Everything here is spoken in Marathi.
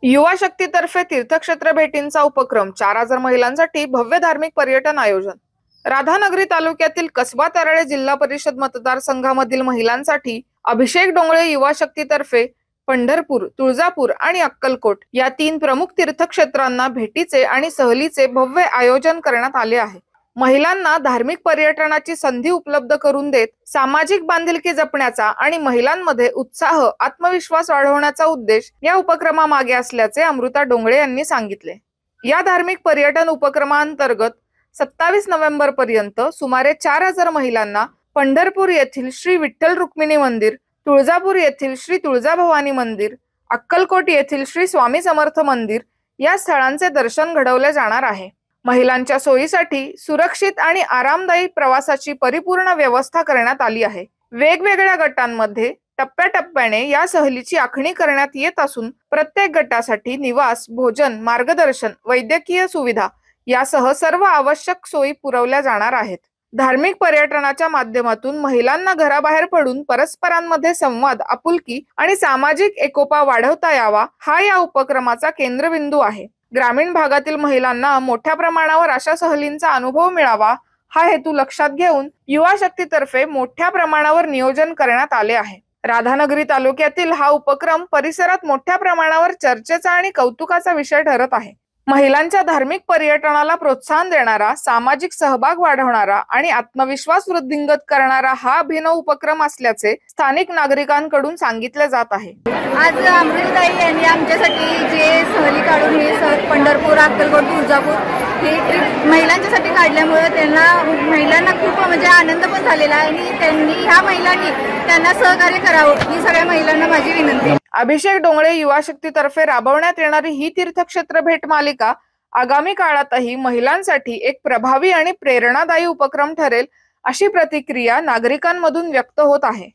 युवा शक्तीतर्फे तीर्थक्षेत्र भेटींचा उपक्रम 4,000 महिलांसाठी भव्य धार्मिक पर्यटन आयोजन. राधानगरी तालुक्यातील कसबा तराळे जिल्हा परिषद मतदारसंघामधील महिलांसाठी अभिषेक डोंगळे युवा शक्तीतर्फे पंढरपूर, तुळजापूर आणि अक्कलकोट या 3 प्रमुख तीर्थक्षेत्रांना भेटीचे आणि सहलीचे भव्य आयोजन करण्यात आले आहे. महिलांना धार्मिक पर्यटनाची संधी उपलब्ध करून देत सामाजिक बांधिलकी जपण्याचा आणि महिलांमध्ये उत्साह, आत्मविश्वास वाढवण्याचा उद्देश या उपक्रमामागे असल्याचे अमृता डोंगळे यांनी सांगितले. या धार्मिक पर्यटन उपक्रमांतर्गत 27 नोव्हेंबर पर्यंत सुमारे 4,000 महिलांना पंढरपूर येथील श्री विठ्ठल रुक्मिणी मंदिर, तुळजापूर येथील श्री तुळजाभवानी मंदिर, अक्कलकोट येथील श्री स्वामी समर्थ मंदिर या स्थळांचे दर्शन घडवले जाणार आहे. महिलांच्या सोयीसाठी सुरक्षित आणि आरामदायी प्रवासाची परिपूर्ण व्यवस्था करण्यात आली आहे. वेगवेगळ्या गटांमध्ये टप्प्याटप्प्याने या सहलीची आखणी करण्यात येत असून प्रत्येक गटासाठी निवास, भोजन, मार्गदर्शन, वैद्यकीय सुविधा यासह सर्व आवश्यक सोयी पुरवल्या जाणार आहेत. धार्मिक पर्यटनाच्या माध्यमातून महिलांना घराबाहेर पडून परस्परांमध्ये संवाद, आपुलकी आणि सामाजिक एकोपा वाढवता यावा हा या उपक्रमाचा केंद्रबिंदू आहे. ग्रामीण भागातील महिलांना मोठ्या प्रमाणावर अशा सहलींचा अनुभव मिळावा हा हेतू लक्षात घेऊन युवा शक्तीतर्फे मोठ्या प्रमाणावर नियोजन करण्यात आले आहे. राधानगरी तालुक्यातील हा उपक्रम परिसरात मोठ्या प्रमाणावर चर्चेचा आणि कौतुकाचा विषय ठरत आहे. महिलांच्या धार्मिक पर्यटनाला प्रोत्साहन देणारा, सामाजिक सहभाग वाढवणारा आणि आत्मविश्वास वृद्धिंगत करणारा हा अभिनव उपक्रम असल्याचे स्थानिक नागरिकांकडून सांगितले जात आहे. आज अमृताताई यांनी आमच्यासाठी जे सहली काढून हे पंढरपूर, अक्कलकोट, तुळजापूर ही ट्रिप महिलांच्यासाठी काढल्यामुळे महिलांना खूप म्हणजे आनंद पण झालेला आहे आणि ह्या महिलांनी त्यांना सहकार्य करावं ही सगळ्या महिलांना माझी विनंती. अभिषेक डोंगळे युवा शक्तीतर्फे राबवण्यात येणारी ही तीर्थक्षेत्र भेट मालिका आगामी काळातही महिलांसाठी एक प्रभावी आणि प्रेरणादायी उपक्रम ठरेल अशी प्रतिक्रिया नागरिकांमधून व्यक्त होत आहे.